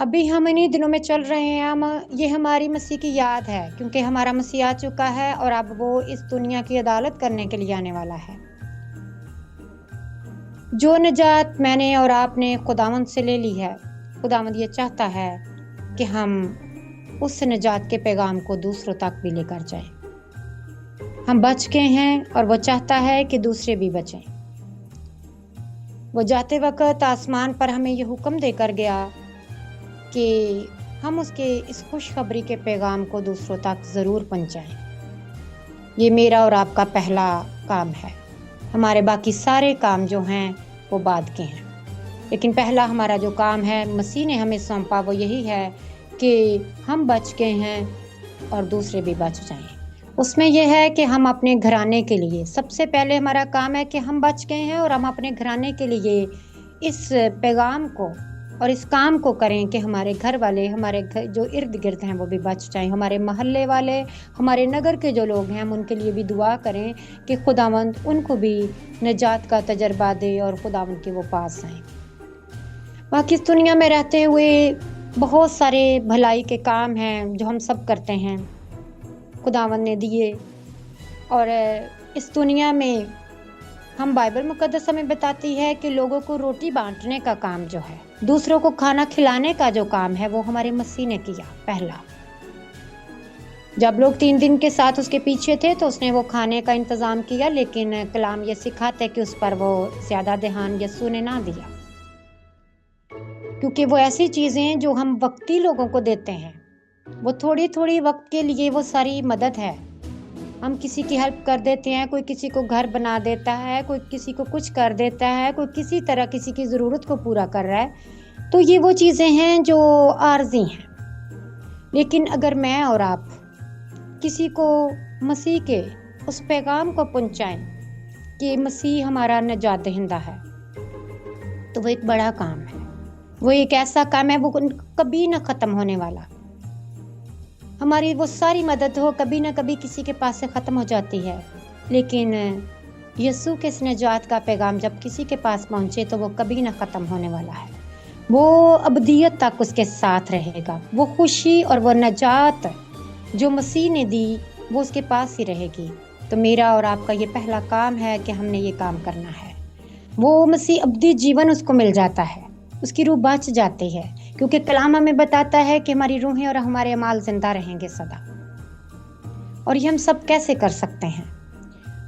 अभी हम इन्हीं दिनों में चल रहे हैं। ये हमारी मसीह की याद है, क्योंकि हमारा मसीह आ चुका है और अब वो इस दुनिया की अदालत करने के लिए आने वाला है। जो निजात मैंने और आपने खुदावंद से ले ली है, खुदावंद ये चाहता है कि हम उस निजात के पैगाम को दूसरों तक भी लेकर जाएं। हम बच गए हैं और वो चाहता है कि दूसरे भी बचें। वो जाते वक्त आसमान पर हमें ये हुक्म देकर गया कि हम उसके इस खुशखबरी के पैगाम को दूसरों तक ज़रूर पहुंचाएं। ये मेरा और आपका पहला काम है। हमारे बाकी सारे काम जो हैं वो बाद के हैं, लेकिन पहला हमारा जो काम है मसीह ने हमें सौंपा वो यही है कि हम बच गए हैं और दूसरे भी बच जाएं। उसमें यह है कि हम अपने घराने के लिए, सबसे पहले हमारा काम है कि हम बच गए हैं और हम अपने घराने के लिए इस पैगाम को और इस काम को करें कि हमारे घर वाले, हमारे घर जो इर्द गिर्द हैं वो भी बच जाएं। हमारे महल्ले वाले, हमारे नगर के जो लोग हैं हम उनके लिए भी दुआ करें कि खुदावंद उनको भी निजात का तजर्बा दे और खुदावंद के वो पास आएँ। बाकी इस दुनिया में रहते हुए बहुत सारे भलाई के काम हैं जो हम सब करते हैं, खुदावंद ने दिए। और इस दुनिया में हम बाइबल मुकद्दस हमें बताती है कि लोगों को रोटी बांटने का काम जो है, दूसरों को खाना खिलाने का जो काम है, वो हमारे मसीह ने किया पहला। जब लोग 3 दिन के साथ उसके पीछे थे तो उसने वो खाने का इंतज़ाम किया, लेकिन कलाम ये सिखाते कि उस पर वो ज़्यादा ध्यान यीशु ने ना दिया, क्योंकि वो ऐसी चीज़ें जो हम वक्ती लोगों को देते हैं, वो थोड़ी थोड़ी वक्त के लिए वो सारी मदद है। हम किसी की हेल्प कर देते हैं, कोई किसी को घर बना देता है, कोई किसी को कुछ कर देता है, कोई किसी तरह किसी की ज़रूरत को पूरा कर रहा है, तो ये वो चीज़ें हैं जो आर्जी हैं। लेकिन अगर मैं और आप किसी को मसीह के उस पैगाम को पहुंचाएं कि मसीह हमारा निजात दहिंदा है, तो वो एक बड़ा काम है। वो एक ऐसा काम है वो कभी ना ख़त्म होने वाला। हमारी वो सारी मदद हो कभी ना कभी किसी के पास से ख़त्म हो जाती है, लेकिन यीशु के इस निजात का पैगाम जब किसी के पास पहुँचे तो वो कभी ना ख़त्म होने वाला है। वो अबदियत तक उसके साथ रहेगा। वो खुशी और वो निजात जो मसीह ने दी वो उसके पास ही रहेगी। तो मेरा और आपका ये पहला काम है कि हमने ये काम करना है। वो मसीह अब्दी जीवन उसको मिल जाता है, उसकी रूह बच जाती है, क्योंकि कलाम हमें बताता है कि हमारी रूहें और हमारे अमाल जिंदा रहेंगे सदा। और ये हम सब कैसे कर सकते हैं?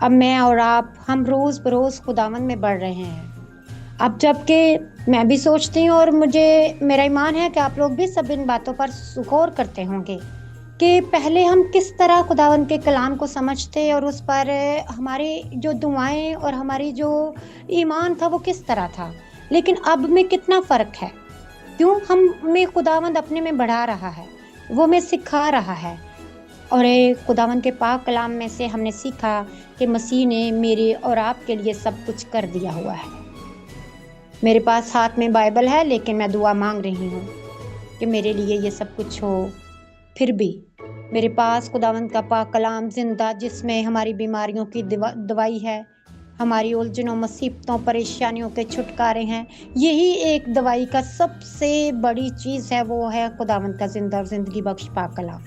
अब मैं और आप, हम रोज़ बरोज़ खुदावंद में बढ़ रहे हैं। अब जबकि मैं भी सोचती हूँ और मेरा ईमान है कि आप लोग भी सब इन बातों पर गौर करते होंगे कि पहले हम किस तरह खुदावंद के कलाम को समझते और उस पर हमारी जो दुआएं और हमारी जो ईमान था वो किस तरह था, लेकिन अब में कितना फ़र्क है। क्यों? हमें खुदावंद अपने में बढ़ा रहा है, वो हमें सिखा रहा है। और खुदावंद के पाक कलाम में से हमने सीखा कि मसीह ने मेरे और आपके लिए सब कुछ कर दिया हुआ है। मेरे पास हाथ में बाइबल है, लेकिन मैं दुआ मांग रही हूँ कि मेरे लिए ये सब कुछ हो। फिर भी मेरे पास खुदावंद का पाक कलाम जिंदा, जिसमें हमारी बीमारियों की दवाई है, हमारी उलझनों, मुसीबतों, परेशानियों के छुटकारे हैं। यही एक दवाई का सबसे बड़ी चीज़ है, वो है खुदावंद का जिंदा और ज़िंदगी बख्श पाक कलाम।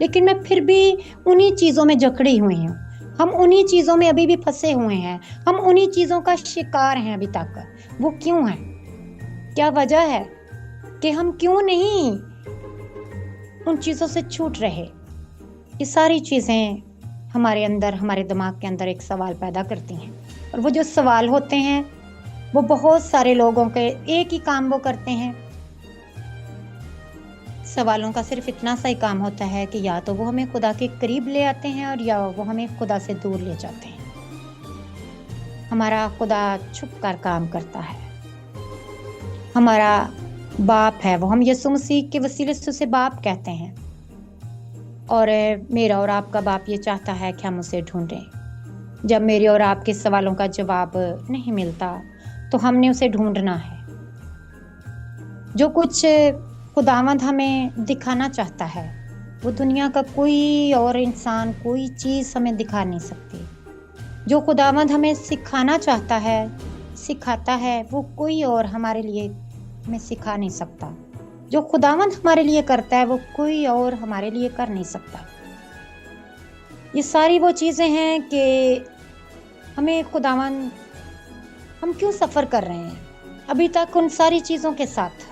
लेकिन मैं फिर भी उन्हीं चीज़ों में जकड़ी हुई हूँ। हम उन्हीं चीज़ों में अभी भी फंसे हुए हैं, हम उन्हीं चीज़ों का शिकार हैं अभी तक। वो क्यों है? क्या वजह है कि हम क्यों नहीं उन चीज़ों से छूट रहे? ये सारी चीज़ें हमारे अंदर, हमारे दिमाग के अंदर एक सवाल पैदा करती हैं, और वो जो सवाल होते हैं वो बहुत सारे लोगों के एक ही काम वो करते हैं। सवालों का सिर्फ इतना सा ही काम होता है कि या तो वो हमें खुदा के करीब ले आते हैं और या वो हमें खुदा से दूर ले जाते हैं। हमारा खुदा छुप कर काम करता है। हमारा बाप है, वो हम यीशु मसीह के वसीले से उसे बाप कहते हैं। और मेरा और आपका बाप ये चाहता है कि हम उसे ढूंढें। जब मेरे और आपके सवालों का जवाब नहीं मिलता तो हमने उसे ढूंढना है। जो कुछ खुदावंद हमें दिखाना चाहता है वो दुनिया का कोई और इंसान, कोई चीज़ हमें दिखा नहीं सकती। जो खुदावंद हमें सिखाना चाहता है, सिखाता है, वो कोई और हमारे लिए हमें सिखा नहीं सकता। जो खुदावंद हमारे लिए करता है वो कोई और हमारे लिए कर नहीं सकता। ये सारी वो चीज़ें हैं कि हमें खुदावंद, हम क्यों सफ़र कर रहे हैं अभी तक उन सारी चीज़ों के साथ।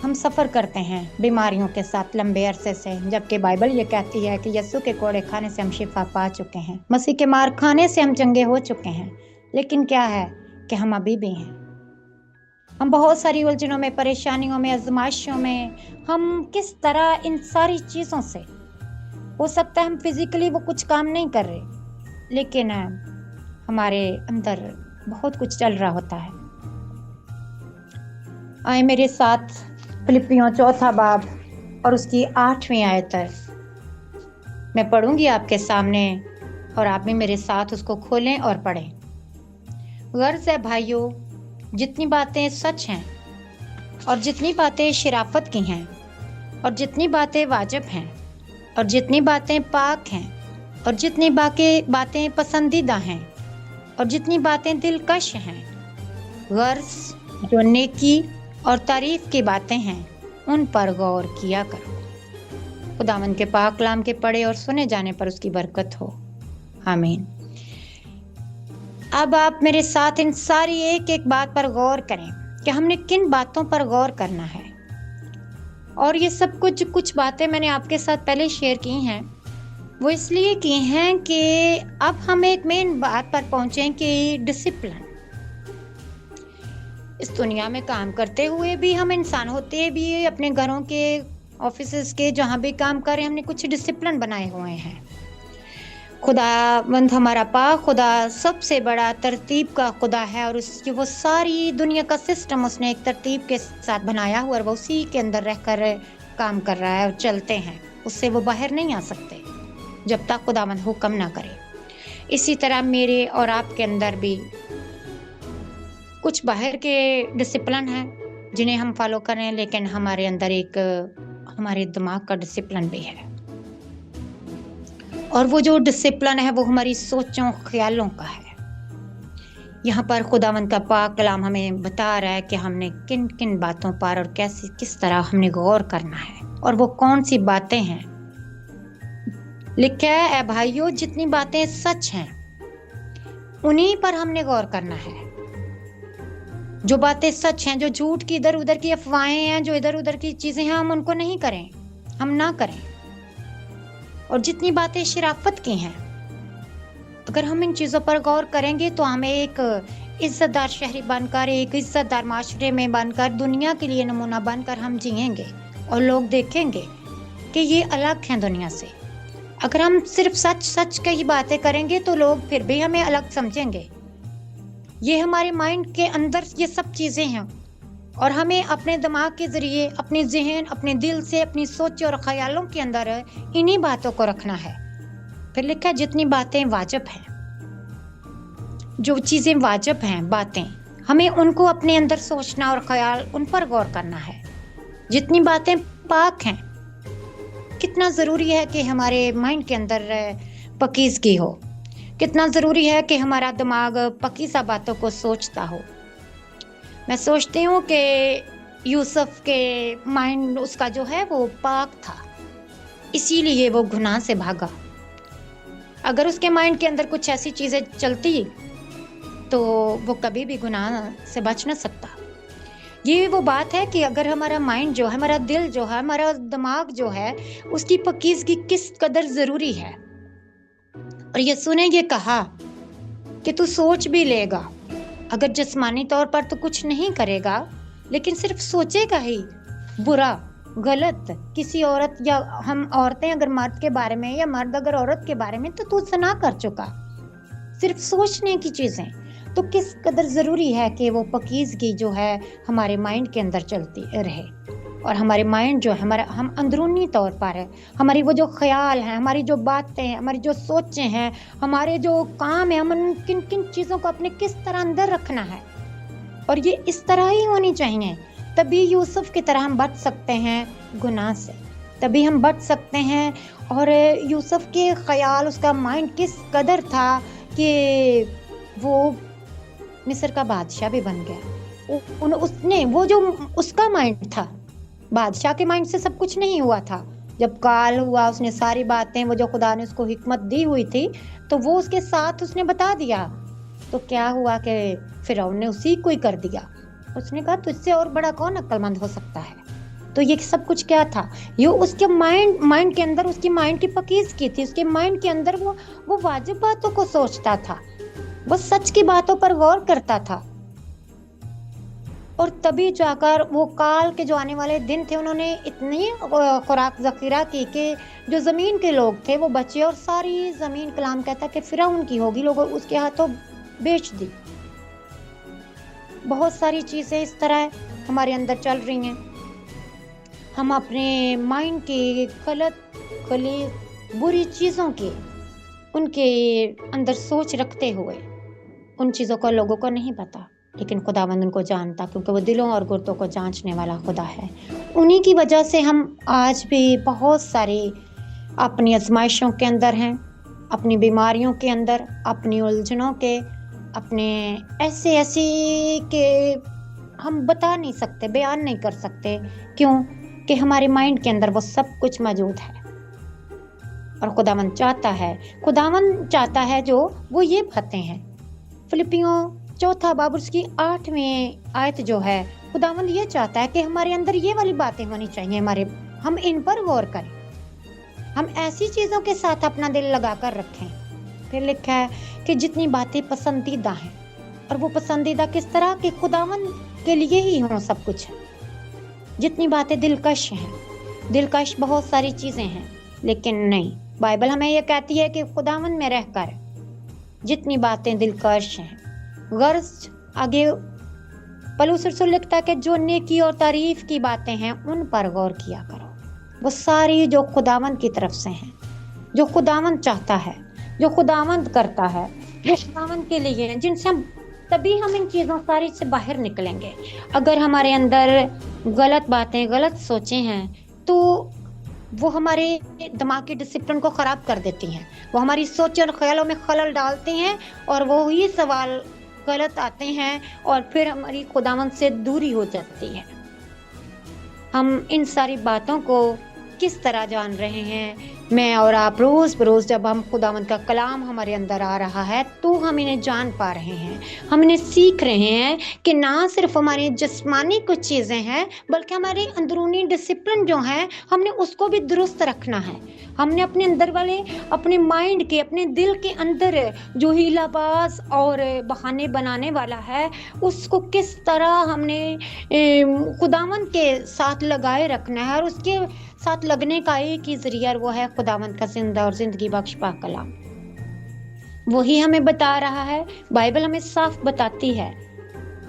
हम सफ़र करते हैं बीमारियों के साथ लंबे अरसे से, जबकि बाइबल ये कहती है कि यीशु के कोड़े खाने से हम शिफा पा चुके हैं, मसीह के मार खाने से हम चंगे हो चुके हैं। लेकिन क्या है कि हम अभी भी हैं, हम बहुत सारी उलझनों में, परेशानियों में, आजमाइशों में, हम किस तरह इन सारी चीज़ों से, हो सकता है हम फिजिकली वो कुछ काम नहीं कर रहे, लेकिन हमारे अंदर बहुत कुछ चल रहा होता है। आए मेरे साथ फिलिपियों 4 बाब और उसकी 8वीं आयत मैं पढ़ूंगी आपके सामने, और आप भी मेरे साथ उसको खोलें और पढ़ें। गर्ज है भाइयों, जितनी बातें सच हैं और जितनी बातें शराफत की हैं और जितनी बातें वाजिब हैं और जितनी बातें पाक हैं और जितनी बातें पसंदीदा हैं और जितनी बातें दिलकश हैं, गर्ज जो नेकी और तारीफ की बातें हैं उन पर गौर किया करो। खुदावंद के पाक कलाम के पढ़े और सुने जाने पर उसकी बरकत हो, आमीन। अब आप मेरे साथ इन सारी एक एक बात पर गौर करें कि हमने किन बातों पर गौर करना है। और ये सब कुछ बातें मैंने आपके साथ पहले शेयर की हैं, वो इसलिए की हैं कि अब हम एक मेन बात पर पहुंचे कि डिसिप्लिन। इस दुनिया में काम करते हुए भी हम इंसान होते भी, अपने घरों के, ऑफिसेस के, जहाँ भी काम करें, हमने कुछ डिसिप्लिन बनाए हुए हैं। खुदावंद हमारा पाक खुदा सबसे बड़ा तरतीब का खुदा है, और उसकी वो सारी दुनिया का सिस्टम उसने एक तरतीब के साथ बनाया हुआ, और वो उसी के अंदर रहकर काम कर रहा है और चलते हैं। उससे वो बाहर नहीं आ सकते जब तक खुदावंद हुक्म ना करे। इसी तरह मेरे और आपके अंदर भी कुछ बाहर के डिसिप्लिन हैं जिन्हें हम फॉलो करें, लेकिन हमारे अंदर एक हमारे दिमाग का डिसिप्लिन भी है, और वो जो डिसिप्लिन है वो हमारी सोचों ख्यालों का है। यहाँ पर खुदावंद का पाक कलाम हमें बता रहा है कि हमने किन किन बातों पर और किस तरह हमने गौर करना है, और वो कौन सी बातें हैं। लिखा है, ऐ भाइयों, जितनी बातें सच हैं उन्हीं पर हमने गौर करना है। जो बातें सच हैं, जो झूठ की इधर उधर की अफवाहें हैं, जो इधर उधर की चीजें हैं, हम उनको नहीं करें, हम ना करें। और जितनी बातें शराफत की हैं, अगर हम इन चीज़ों पर गौर करेंगे तो हमें एक इज्जतदार शहरी बनकर, एक इज्जतदार माशरे में बनकर, दुनिया के लिए नमूना बनकर हम जिएंगे, और लोग देखेंगे कि ये अलग हैं दुनिया से। अगर हम सिर्फ सच की ही बातें करेंगे तो लोग फिर भी हमें अलग समझेंगे। ये हमारे माइंड के अंदर ये सब चीज़ें हैं, और हमें अपने दिमाग के ज़रिए, अपने जहन, अपने दिल से, अपनी सोच और ख्यालों के अंदर इन्हीं बातों को रखना है। फिर लिखा है, जितनी बातें वाजिब हैं, जो चीज़ें वाजिब हैं बातें, हमें उनको अपने अंदर सोचना और ख्याल उन पर गौर करना है। जितनी बातें पाक हैं, कितना ज़रूरी है कि हमारे माइंड के अंदर पाकीज़गी हो, कितना ज़रूरी है कि हमारा दिमाग पाकीज़ा बातों को सोचता हो। मैं सोचती हूँ कि यूसुफ के माइंड उसका जो है वो पाक था, इसीलिए वो गुनाह से भागा। अगर उसके माइंड के अंदर कुछ ऐसी चीज़ें चलती तो वो कभी भी गुनाह से बच न सकता। ये वो बात है कि अगर हमारा माइंड जो है, हमारा दिल जो है, हमारा दिमाग जो है, उसकी पाकीज़गी किस कदर ज़रूरी है। और यीशु ने ये कहा कि तू सोच भी लेगा, अगर जिस्मानी तौर पर तो कुछ नहीं करेगा, लेकिन सिर्फ सोचेगा ही बुरा, गलत किसी औरत, या हम औरतें अगर मर्द के बारे में, या मर्द अगर औरत के बारे में, तो तू सना कर चुका। सिर्फ सोचने की चीज़ें, तो किस कदर ज़रूरी है कि वो पाकीज़गी जो है हमारे माइंड के अंदर चलती रहे, और हमारे माइंड जो है हमारा, हम अंदरूनी तौर पर है, हमारी वो जो ख्याल हैं, हमारी जो बातें हैं, हमारी जो सोचें हैं, हमारे जो काम है, हम किन किन चीज़ों को अपने किस तरह अंदर रखना है, और ये इस तरह ही होनी चाहिए। तभी यूसुफ की तरह हम बच सकते हैं गुनाह से, तभी हम बच सकते हैं। और यूसुफ के ख्याल, उसका माइंड किस कदर था कि वो मिस्र का बादशाह भी बन गया, उसने वो जो उसका माइंड था, बादशाह के माइंड से सब कुछ नहीं हुआ था। जब काल हुआ, उसने सारी बातें, वो जो खुदा ने उसको हिकमत दी हुई थी, तो वो उसके साथ उसने बता दिया। तो क्या हुआ कि फिरौन ने उसी को ही कर दिया। उसने कहा तुझसे और बड़ा कौन अक्लमंद हो सकता है। तो ये सब कुछ क्या था, ये उसके माइंड के अंदर, उसकी माइंड की पकीज की थी। उसके माइंड के अंदर वो वाजिब बातों को सोचता था, वो सच की बातों पर गौर करता था। और तभी जाकर वो काल के जो आने वाले दिन थे, उन्होंने इतनी खुराक जखीरा की कि जो जमीन के लोग थे वो बचे, और सारी जमीन, कलाम कहता कि फिरौन की होगी, लोगों उसके हाथों बेच दी। बहुत सारी चीजें इस तरह हमारे अंदर चल रही हैं। हम अपने माइंड के गलत गली बुरी चीजों के, उनके अंदर सोच रखते हुए, उन चीजों का लोगों को नहीं पता, लेकिन खुदावंद उनको जानता, क्योंकि वो दिलों और गुर्दों को जांचने वाला खुदा है। उन्हीं की वजह से हम आज भी बहुत सारी अपनी आजमाइशों के अंदर हैं, अपनी बीमारियों के अंदर, अपनी उलझनों के, अपने ऐसे के हम बता नहीं सकते, बयान नहीं कर सकते। क्यों? कि हमारे माइंड के अंदर वो सब कुछ मौजूद है। और खुदावंद चाहता है जो वो ये बातें हैं। फिलिपियों 4 बाब उसकी 8वीं आयत जो है, खुदावंद ये चाहता है कि हमारे अंदर ये वाली बातें होनी चाहिए, हम इन पर गौर करें, हम ऐसी चीजों के साथ अपना दिल लगाकर रखें। फिर लिखा है कि जितनी बातें पसंदीदा हैं, और वो पसंदीदा किस तरह के, खुदावंद के लिए ही हो सब कुछ। जितनी बातें दिलकश हैं, दिलकश बहुत सारी चीजें हैं, लेकिन नहीं, बाइबल हमें ये कहती है कि खुदावंद में रहकर जितनी बातें दिलकश हैं, गर्ज आगे पौलुस रसूल लिखता है कि जो नेकी और तारीफ की बातें हैं उन पर गौर किया करो। वो सारी जो खुदावंद की तरफ से हैं, जो खुदावंद चाहता है, जो खुदावंद करता है, जो खुदावंद के लिए हैं, जिनसे तभी हम इन चीजों सारी से बाहर निकलेंगे। अगर हमारे अंदर गलत बातें, गलत सोचें हैं, तो वो हमारे दिमाग के डिसिप्लिन को खराब कर देती हैं, वो हमारी सोच और ख्यालों में खलल डालती हैं, और वो ही सवाल गलत आते हैं, और फिर हमारी खुदावंद से दूरी हो जाती है। हम इन सारी बातों को किस तरह जान रहे हैं? मैं और आप रोज बरोज जब हम खुदावंद का कलाम हमारे अंदर आ रहा है, तो हम इन्हें जान पा रहे हैं, हम इन्हें सीख रहे हैं कि ना सिर्फ हमारी जिस्मानी कुछ चीजें हैं, बल्कि हमारे अंदरूनी डिसिप्लिन जो है, हमने उसको भी दुरुस्त रखना है। हमने अपने अंदर वाले, अपने माइंड के, अपने दिल के अंदर जो हीलाबाज और बहाने बनाने वाला है, उसको किस तरह हमने खुदावंद के साथ लगाए रखना है। और उसके साथ लगने का एक ही जरिया वो है खुदावंद का जिंदा और जिंदगी बख्श पाक कलाम। वही हमें बता रहा है, बाइबल हमें साफ बताती है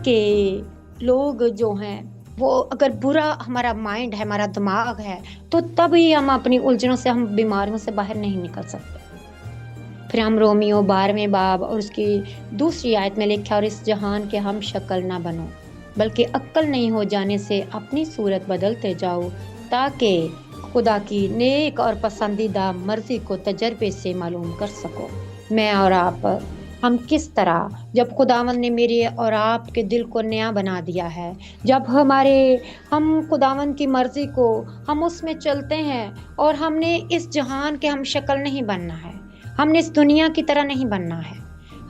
कि लोग जो हैं, वो अगर बुरा हमारा माइंड है, हमारा दिमाग है, तो तभी हम अपनी उलझनों से, हम बीमारियों से बाहर नहीं निकल सकते। फिर हम रोमियो 12वें बाब और उसकी 2री आयत में लिखा, और इस जहान के हम शक्ल ना बनो, बल्कि अक्ल नहीं हो जाने से अपनी सूरत बदलते जाओ, ताकि खुदा की नेक और पसंदीदा मर्जी को तजर्बे से मालूम कर सको। मैं और आप, हम किस तरह, जब खुदावंद ने मेरे और आपके दिल को नया बना दिया है, जब हम खुदावंद की मर्जी को, हम उसमें चलते हैं, और हमने इस जहान के हम शक्ल नहीं बनना है, हमने इस दुनिया की तरह नहीं बनना है,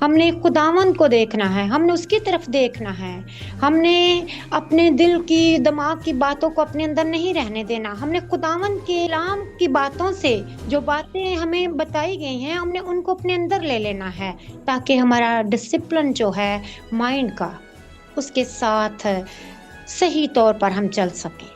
हमने खुदावंद को देखना है, हमने उसकी तरफ देखना है, हमने अपने दिल की, दिमाग की बातों को अपने अंदर नहीं रहने देना, हमने खुदावंद के कलाम की बातों से जो बातें हमें बताई गई हैं, हमने उनको अपने अंदर ले लेना है, ताकि हमारा डिसिप्लिन जो है माइंड का, उसके साथ सही तौर पर हम चल सकें।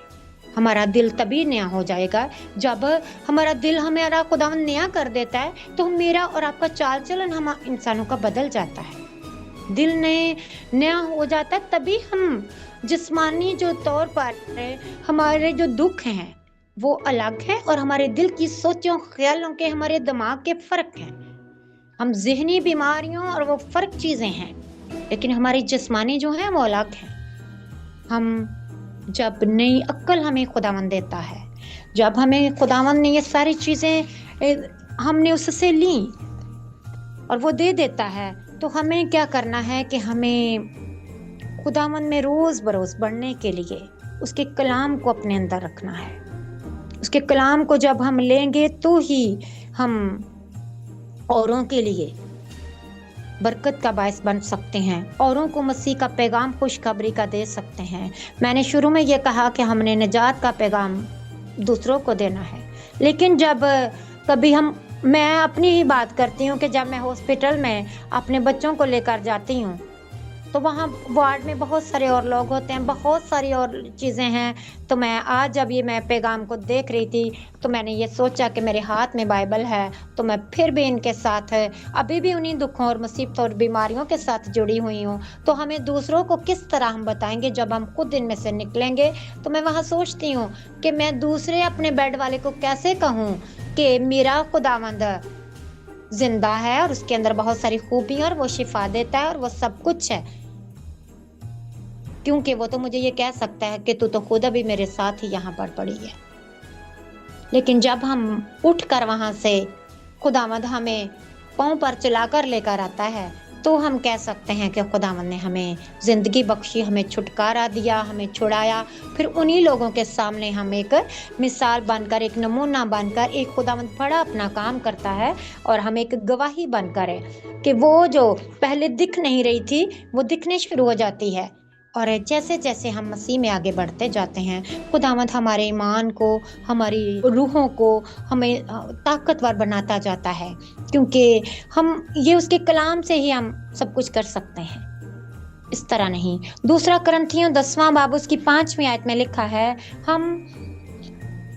हमारा दिल तभी नया हो जाएगा जब हमारा दिल हमारा खुदावंद नया कर देता है, तो मेरा और आपका चाल चलन हम इंसानों का बदल जाता है। दिल नया हो जाता है, तभी हम जिस्मानी जो तौर पर हमारे जो दुख हैं वो अलग है, और हमारे दिल की सोचों, ख्यालों के, हमारे दिमाग के फर्क हैं। हम ज़हनी बीमारियों और वो फर्क चीज़ें हैं, लेकिन हमारी जिस्मानी जो है वो अलग है। हम जब नई अक्ल हमें खुदावंद देता है, जब हमें खुदावंद ने ये सारी चीज़ें हमने उससे ली और वो दे देता है, तो हमें क्या करना है कि हमें खुदावंद में रोज़ बरोज़ बढ़ने के लिए उसके कलाम को अपने अंदर रखना है। उसके कलाम को जब हम लेंगे तो ही हम औरों के लिए बरकत का बायस बन सकते हैं, औरों को मसीह का पैगाम खुशखबरी का दे सकते हैं। मैंने शुरू में ये कहा कि हमने निजात का पैगाम दूसरों को देना है, लेकिन जब कभी मैं अपनी ही बात करती हूँ कि जब मैं हॉस्पिटल में अपने बच्चों को लेकर जाती हूँ तो वहाँ वार्ड में बहुत सारे और लोग होते हैं, बहुत सारी और चीज़ें हैं। तो जब मैं पैगाम को देख रही थी तो मैंने ये सोचा कि मेरे हाथ में बाइबल है, तो मैं फिर भी इनके साथ अभी भी उन्हीं दुखों और मुसीबतों और बीमारियों के साथ जुड़ी हुई हूँ। तो हमें दूसरों को किस तरह हम बताएंगे जब हम खुद इनमें से निकलेंगे। तो मैं वहाँ सोचती हूँ कि मैं दूसरे अपने बेड वाले को कैसे कहूँ कि मेरा खुदावंद जिंदा है और उसके अंदर बहुत सारी खूबियां और वो शिफा देता है और वो सब कुछ है, क्योंकि वो तो मुझे ये कह सकता है कि तू तो खुद अभी मेरे साथ ही यहाँ पर पड़ी है। लेकिन जब हम उठकर वहां से खुदावंद हमें पांव पर चलाकर लेकर आता है तो हम कह सकते हैं कि खुदावंद ने हमें जिंदगी बख्शी, हमें छुटकारा दिया, हमें छुड़ाया। फिर उन्हीं लोगों के सामने हम एक मिसाल बनकर, एक नमूना बनकर, एक खुदावंद बड़ा अपना काम करता है और हम एक गवाही बनकर है कि वो जो पहले दिख नहीं रही थी वो दिखने शुरू हो जाती है। और जैसे जैसे हम मसीह में आगे बढ़ते जाते हैं, खुदावंद हमारे ईमान को, हमारी रूहों को हमें ताकतवर बनाता जाता है, क्योंकि हम ये उसके कलाम से ही हम सब कुछ कर सकते हैं, इस तरह नहीं। दूसरा करंथियों 10वां बाब उसकी 5वीं आयत में लिखा है, हम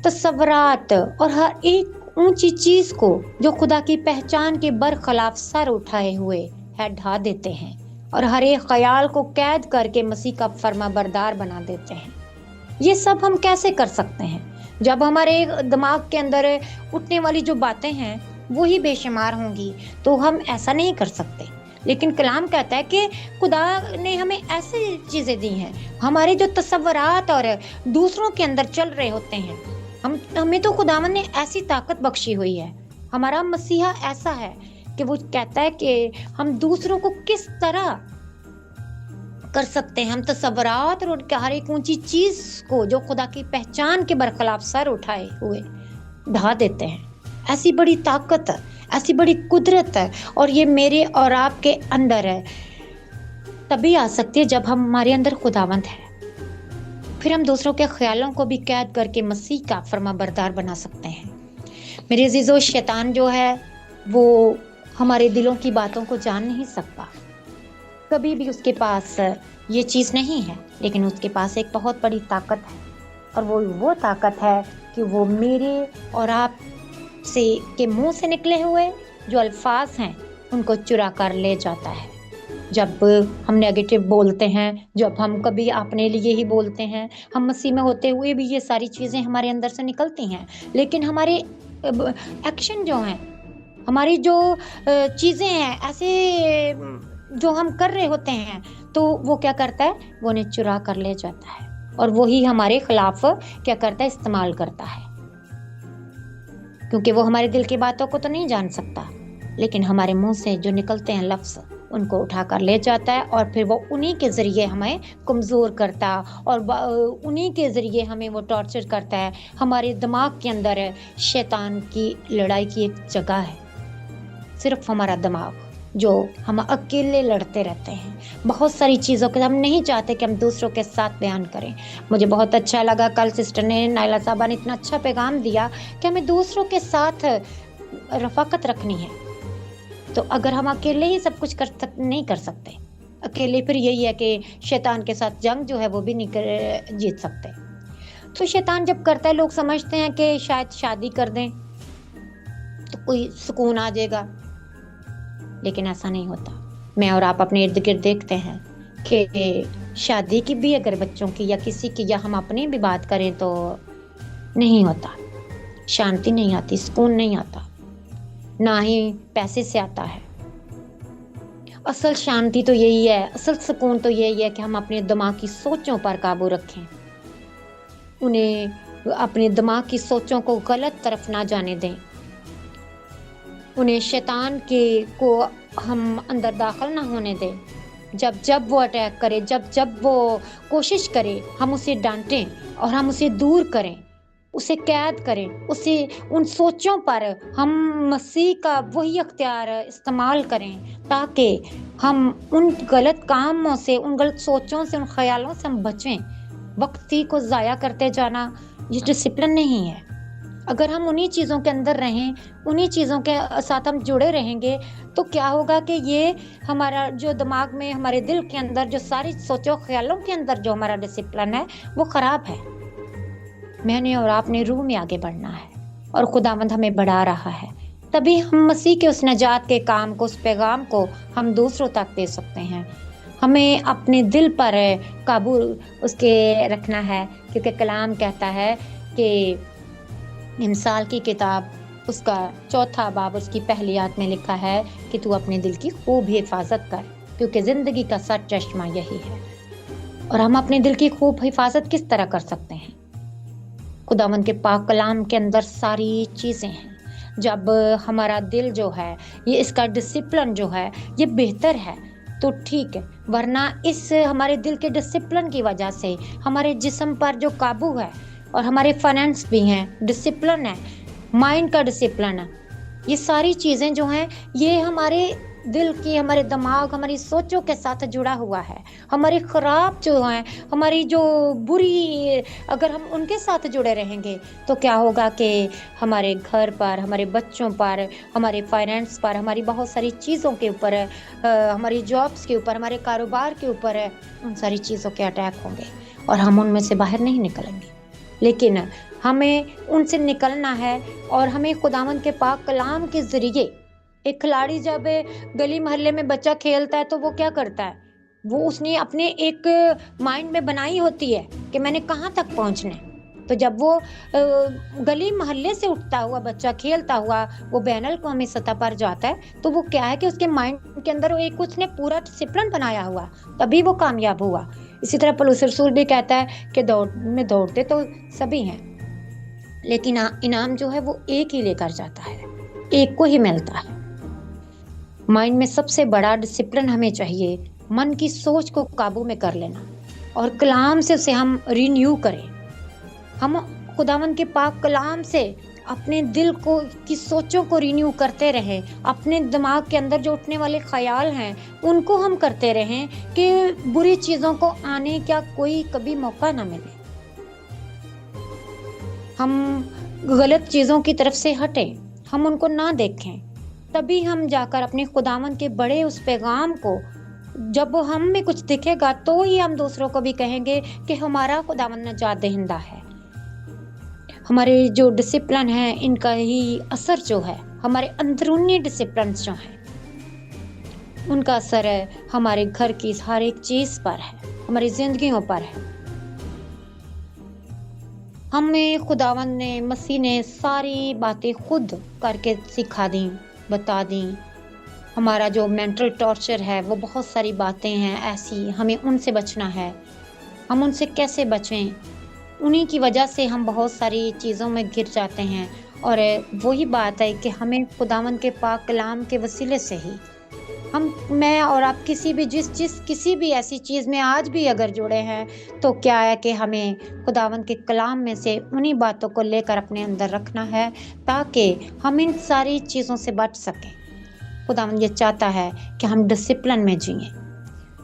तसव्वुरात और हर एक ऊंची चीज को जो खुदा की पहचान के बरखलाफ सर उठाए हुए है ढा देते हैं और हर एक ख्याल को कैद करके मसीह का फर्माबरदार बना देते हैं। ये सब हम कैसे कर सकते हैं? जब हमारे दिमाग के अंदर उठने वाली जो बातें हैं वो ही बेशुमार होंगी तो हम ऐसा नहीं कर सकते। लेकिन कलाम कहता है कि खुदा ने हमें ऐसी चीजें दी हैं, हमारे जो तसव्वुरात और दूसरों के अंदर चल रहे होते हैं, हमें तो खुदावंद ने ऐसी ताकत बख्शी हुई है। हमारा मसीहा ऐसा है कि वो कहता है कि हम दूसरों को किस तरह कर सकते हैं। हम तसव्वुरात और हर एक ऊंची चीज को जो खुदा की पहचान के बरखलाफ सर उठाए हुए ढा देते हैं। ऐसी बड़ी ताकत है, ऐसी बड़ी कुदरत है, और ये मेरे और आपके अंदर है। तभी आ सकती है जब हमारे अंदर खुदावंद है। फिर हम दूसरों के ख्यालों को भी कैद करके मसीह का फर्माबरदार बना सकते हैं। मेरे अजीजों, शैतान जो है वो हमारे दिलों की बातों को जान नहीं सकता, कभी भी उसके पास ये चीज़ नहीं है। लेकिन उसके पास एक बहुत बड़ी ताकत है, और वो ताकत है कि वो मेरे और आप से के मुंह से निकले हुए जो अल्फाज हैं उनको चुरा कर ले जाता है। जब हम नेगेटिव बोलते हैं, जब हम कभी अपने लिए ही बोलते हैं, हम मसीह में होते हुए भी ये सारी चीज़ें हमारे अंदर से निकलती हैं। लेकिन हमारे एक्शन जो हैं, हमारी जो चीज़ें हैं, ऐसे जो हम कर रहे होते हैं, तो वो क्या करता है, वो उन्हें चुरा कर ले जाता है और वही हमारे खिलाफ क्या करता है, इस्तेमाल करता है। क्योंकि वो हमारे दिल की बातों को तो नहीं जान सकता, लेकिन हमारे मुंह से जो निकलते हैं लफ्ज़ उनको उठा कर ले जाता है, और फिर वो उन्हीं के ज़रिए हमें कमज़ोर करता और उन्हीं के ज़रिए हमें वो टॉर्चर करता है। हमारे दिमाग के अंदर शैतान की लड़ाई की एक जगह है, सिर्फ हमारा दिमाग, जो हम अकेले लड़ते रहते हैं बहुत सारी चीज़ों के। हम नहीं चाहते कि हम दूसरों के साथ बयान करें। मुझे बहुत अच्छा लगा, कल सिस्टर ने, नाइला साहबा ने इतना अच्छा पैगाम दिया कि हमें दूसरों के साथ रफ़ाकत रखनी है। तो अगर हम अकेले ही सब कुछ नहीं कर सकते, अकेले फिर यही है कि शैतान के साथ जंग जो है वो भी नहीं जीत सकते। तो शैतान जब करता है, लोग समझते हैं कि शायद शादी कर दें तो कोई सुकून आ जाएगा, लेकिन ऐसा नहीं होता। मैं और आप अपने इर्द गिर्द देखते हैं कि शादी की भी, अगर बच्चों की या किसी की, या हम अपनी भी बात करें तो नहीं होता, शांति नहीं आती, सुकून नहीं आता, ना ही पैसे से आता है। असल शांति तो यही है, असल सुकून तो यही है कि हम अपने दिमाग की सोचों पर काबू रखें, उन्हें अपने दिमाग की सोचों को गलत तरफ ना जाने दें, उन्हें शैतान के को हम अंदर दाखिल ना होने दें, जब जब वो अटैक करे, जब जब वो कोशिश करे, हम उसे डांटें और हम उसे दूर करें, उसे कैद करें, उसे उन सोचों पर हम मसीह का वही अख्तियार इस्तेमाल करें, ताकि हम उन गलत कामों से, उन गलत सोचों से, उन ख्यालों से हम बचें। वक्ती को ज़ाया करते जाना ये डिसिप्लिन नहीं है। अगर हम उन्हीं चीज़ों के अंदर रहें, उन्हीं चीज़ों के साथ हम जुड़े रहेंगे, तो क्या होगा कि ये हमारा जो दिमाग में, हमारे दिल के अंदर जो सारी सोचों ख्यालों के अंदर जो हमारा डिसिप्लिन है वो ख़राब है। मैंने और आपने रूह में आगे बढ़ना है और खुदावंद हमें बढ़ा रहा है, तभी हम मसीह के उस निजात के काम को, उस पैगाम को हम दूसरों तक दे सकते हैं। हमें अपने दिल पर काबू उसके रखना है, क्योंकि कलाम कहता है कि मिसाल की किताब उसका 4 बाब उसकी पहली आयत में लिखा है कि तू अपने दिल की खूब हिफाजत कर, क्योंकि ज़िंदगी का सच चश्मा यही है। और हम अपने दिल की खूब हिफाजत किस तरह कर सकते हैं? खुदावंद के पाक कलाम के अंदर सारी चीज़ें हैं। जब हमारा दिल जो है, ये इसका डिसिप्लिन जो है ये बेहतर है तो ठीक है, वरना इस हमारे दिल के डिसिप्लिन की वजह से हमारे जिस्म पर जो काबू है, और हमारे फाइनेंस भी हैं, डिसिप्लिन है, माइंड का डिसिप्लिन है, ये सारी चीज़ें जो हैं ये हमारे दिल की, हमारे दिमाग, हमारी सोचों के साथ जुड़ा हुआ है। हमारी ख़राब जो हैं, हमारी जो बुरी, अगर हम उनके साथ जुड़े रहेंगे तो क्या होगा कि हमारे घर पर, हमारे बच्चों पर, हमारे फाइनेंस पर, हमारी बहुत सारी चीज़ों के ऊपर, हमारी जॉब्स के ऊपर, हमारे कारोबार के ऊपर उन सारी चीज़ों के अटैक होंगे और हम उनमें से बाहर नहीं निकलेंगे। लेकिन हमें उनसे निकलना है और हमें खुदावंद के पाक कलाम के ज़रिए, एक खिलाड़ी जब गली मोहल्ले में बच्चा खेलता है तो वो क्या करता है, वो उसने अपने एक माइंड में बनाई होती है कि मैंने कहाँ तक पहुँचना है। तो जब वो गली मोहल्ले से उठता हुआ बच्चा खेलता हुआ वो बैनुल कौमी सतह पर जाता है, तो वो क्या है कि उसके माइंड के अंदर एक उसने पूरा डिसिप्लिन बनाया हुआ, तभी वो कामयाब हुआ। इसी तरह पौलुस रसूल भी कहता है कि दौड़ में दौड़ते तो सभी हैं, लेकिन इनाम जो है वो एक ही लेकर जाता है, एक को ही मिलता है। माइंड में सबसे बड़ा डिसिप्लिन हमें चाहिए, मन की सोच को काबू में कर लेना और कलाम से उसे हम रिन्यू करें। हम खुदावंद के पाक कलाम से अपने दिल को की सोचों को रिन्यू करते रहें, अपने दिमाग के अंदर जो उठने वाले ख्याल हैं उनको हम करते रहें कि बुरी चीज़ों को आने का कोई कभी मौका ना मिले। हम गलत चीज़ों की तरफ से हटें, हम उनको ना देखें, तभी हम जाकर अपने खुदावंद के बड़े उस पैगाम को, जब हम में कुछ दिखेगा तो ही हम दूसरों को भी कहेंगे कि हमारा खुदावंद निजात दहिंदा है। हमारे जो डिसिप्लिन है इनका ही असर जो है, हमारे अंदरूनी डिसिप्लिन जो है उनका असर है हमारे घर की हर एक चीज़ पर है, हमारी जिंदगियों पर है। हमें खुदावंद ने, मसीह ने सारी बातें खुद करके सिखा दी, बता दी। हमारा जो मेंटल टॉर्चर है वो बहुत सारी बातें हैं ऐसी, हमें उनसे बचना है। हम उनसे कैसे बचें? उन्हीं की वजह से हम बहुत सारी चीज़ों में घिर जाते हैं, और वही बात है कि हमें खुदावंद के पाक कलाम के वसीले से ही मैं और आप किसी भी ऐसी चीज़ में आज भी अगर जुड़े हैं तो क्या है कि हमें खुदावंद के कलाम में से उन्हीं बातों को लेकर अपने अंदर रखना है, ताकि हम इन सारी चीज़ों से बच सकें। खुदावंद ये चाहता है कि हम डिसिप्लिन में जिएं,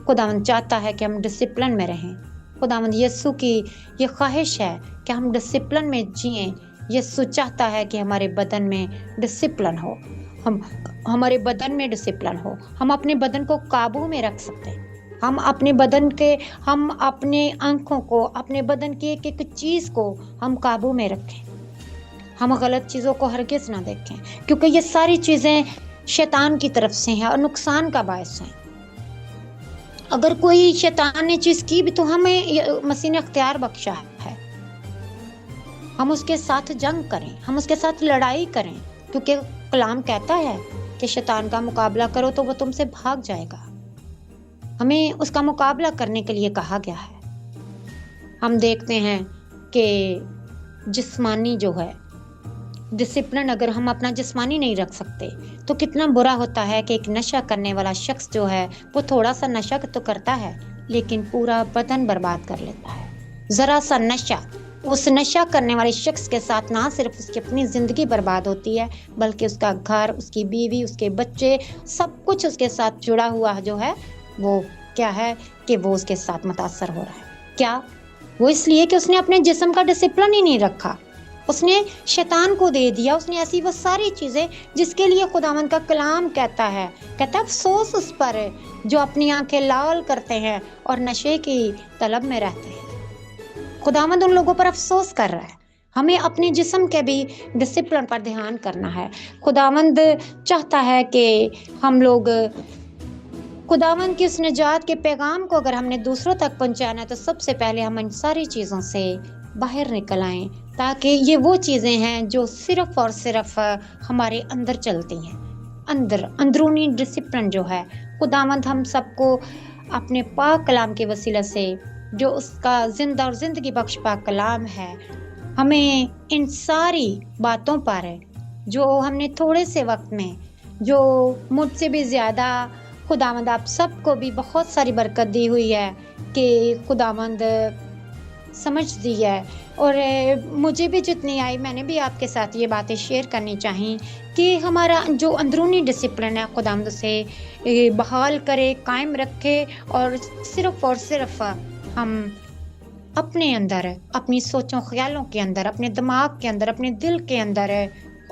खुदावंद चाहता है कि हम डिसिप्लिन में रहें। खुदावंद यीशु की ये ख्वाहिश है कि हम डिसिप्लिन में जिएं। यीशु चाहता है कि हमारे बदन में डिसिप्लिन हो, हमारे बदन में डिसिप्लिन हो, हम अपने बदन को काबू में रख सकते हैं। हम अपने आँखों को, अपने बदन की एक एक चीज़ को हम काबू में रखें। हम गलत चीज़ों को हरगिज़ ना देखें, क्योंकि ये सारी चीज़ें शैतान की तरफ से हैं और नुकसान का बायस हैं। अगर कोई शैतान ने चीज़ की भी तो हमें मसीह ने अख्तियार बख्शा है, हम उसके साथ जंग करें, हम उसके साथ लड़ाई करें, क्योंकि कलाम कहता है कि शैतान का मुकाबला करो तो वो तुमसे भाग जाएगा। हमें उसका मुकाबला करने के लिए कहा गया है। हम देखते हैं कि जिस्मानी जो है डिसिप्लिन अगर हम अपना जिस्मानी नहीं रख सकते तो कितना बुरा होता है कि एक नशा करने वाला शख्स जो है वो थोड़ा सा नशा तो करता है लेकिन पूरा बदन बर्बाद कर लेता है। ज़रा सा नशा, उस नशा करने वाले शख्स के साथ ना सिर्फ उसकी अपनी ज़िंदगी बर्बाद होती है बल्कि उसका घर, उसकी बीवी, उसके बच्चे, सब कुछ उसके साथ जुड़ा हुआ जो है वो क्या है कि वो उसके साथ मुतासर हो रहा है। क्या? वो इसलिए कि उसने अपने जिस्म का डिसिप्लिन ही नहीं रखा, उसने शैतान को दे दिया, उसने ऐसी वो सारी चीज़ें जिसके लिए खुदावंद का कलाम कहता है अफसोस उस पर जो अपनी आंखें लाल करते हैं और नशे की तलब में रहते हैं। खुदावंद उन लोगों पर अफसोस कर रहा है। हमें अपने जिस्म के भी डिसिप्लिन पर ध्यान करना है। खुदावंद चाहता है कि हम लोग खुदावंद की उस निजात के पैगाम को अगर हमने दूसरों तक पहुंचाना है तो सबसे पहले हम इन सारी चीज़ों से बाहर निकल आएं, ताकि ये वो चीज़ें हैं जो सिर्फ और सिर्फ हमारे अंदर चलती हैं। अंदरूनी डिसिप्लिन जो है खुदावंद हम सबको अपने पाक कलाम के वसीला से, जो उसका जिंदा और ज़िंदगी बख्श पाक कलाम है, हमें इन सारी बातों पर जो हमने थोड़े से वक्त में, जो मुझसे भी ज़्यादा खुदावंद आप सबको भी बहुत सारी बरकत दी हुई है कि खुदावंद समझ दी है, और मुझे भी जितनी आई मैंने भी आपके साथ ये बातें शेयर करनी चाहिए कि हमारा जो अंदरूनी डिसिप्लिन है खुदावंद से बहाल करे, कायम रखे, और सिर्फ हम अपने अंदर, अपनी सोचों ख्यालों के अंदर, अपने दिमाग के अंदर, अपने दिल के अंदर,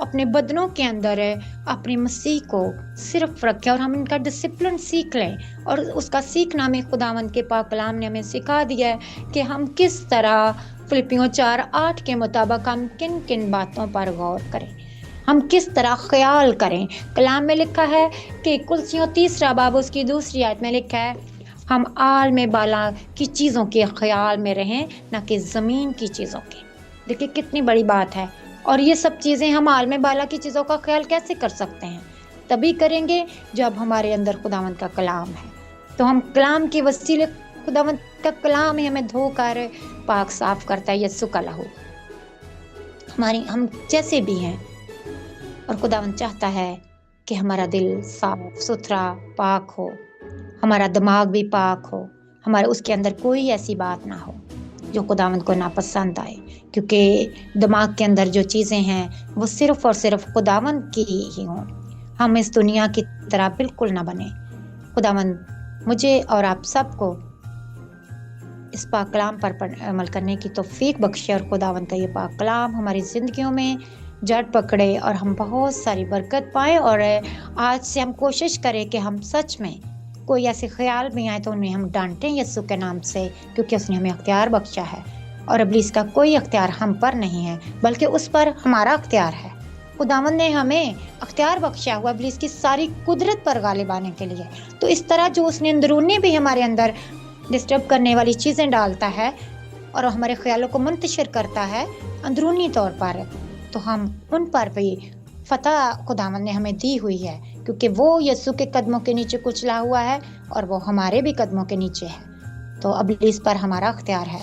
अपने बदनों के अंदर अपनी मसीह को सिर्फ रखें और हम इनका डिसिप्लिन सीख लें। और उसका सीखना हमें खुदावंद के पाक कलाम ने हमें सिखा दिया है कि हम किस तरह फिलिपियों 4:8 के मुताबिक हम किन किन बातों पर गौर करें, हम किस तरह ख्याल करें। कलाम में लिखा है कि कुलसियों 3 बाब उसकी 2 आयत में लिखा है हम आल में बाला की चीज़ों के ख्याल में रहें, ना कि ज़मीन की चीज़ों के। देखिए कितनी बड़ी बात है। और ये सब चीज़ें हम आल में बाला की चीज़ों का ख्याल कैसे कर सकते हैं? तभी करेंगे जब हमारे अंदर खुदावंद का कलाम है। तो हम कलाम के वसीले, खुदावंद का कलाम ही हमें धोकर पाक साफ करता है। यीशु का लहू हम जैसे भी हैं, और खुदावंद चाहता है कि हमारा दिल साफ सुथरा पाक हो, हमारा दिमाग भी पाक हो, हमारे उसके अंदर कोई ऐसी बात ना हो जो खुदावंद को नापसंद आए, क्योंकि दिमाग के अंदर जो चीज़ें हैं वो सिर्फ और सिर्फ खुदावंद की ही हों। हम इस दुनिया की तरह बिल्कुल ना बने। खुदावंद मुझे और आप सबको इस पाक कलाम पर अमल करने की तौफीक बख्शे, और खुदावंद का ये पाक कलाम हमारी ज़िंदगियों में जड़ पकड़े और हम बहुत सारी बरकत पाएँ। और आज से हम कोशिश करें कि हम सच में कोई ऐसे ख्याल भी आए तो उन्हें हम डांटें यीशु के नाम से, क्योंकि उसने हमें अख्तियार बख्शा है और इब्लीस का कोई अख्तियार हम पर नहीं है, बल्कि उस पर हमारा अख्तियार है। खुदावंद ने हमें अख्तियार बख्शा हुआ इब्लीस की सारी कुदरत पर गालिब आने के लिए। तो इस तरह जो उसने अंदरूनी भी हमारे अंदर डिस्टर्ब करने वाली चीज़ें डालता है और हमारे ख्यालों को मुंतशिर करता है अंदरूनी तौर पर, तो हम उन पर भी फतह खुदावंद ने हमें दी हुई है, क्योंकि वो यीशु के कदमों के नीचे कुचला हुआ है और वो हमारे भी कदमों के नीचे है। तो इब्लीस पर हमारा अख्तियार है।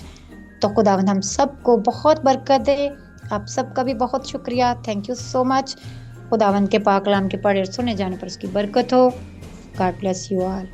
तो खुदावंद हम सबको बहुत बरकत दे। आप सबका भी बहुत शुक्रिया, थैंक यू सो मच। खुदावंद के पाक कलाम के पढ़े सुने जाने पर उसकी बरकत हो। God bless you all.